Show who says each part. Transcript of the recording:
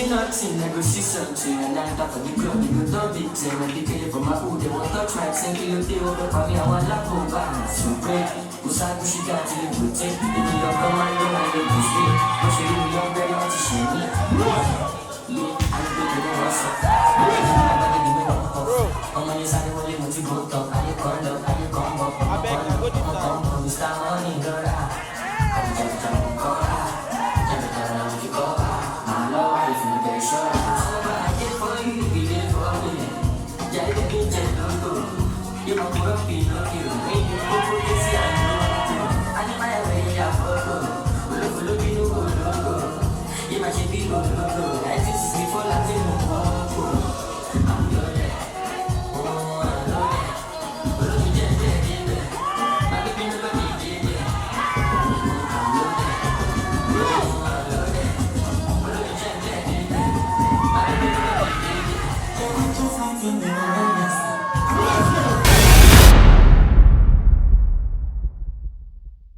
Speaker 1: nothing, I go see something. And I'm top of the club, you go dub it. Then I pick it from my hood, they want touch right. Send you the over for me, I want lap over. So great, Usaku she got to live with it. If you don't come, I don't like the push me. But you really don't very much to shame me. Yeah, I'm good to know what's up. I'm give me no hope. I'm on your side, only want to go talk. I ain't called up, I ain't come up. I'm Mr. Money, girl. I'm jumping, call.
Speaker 2: Just like you know.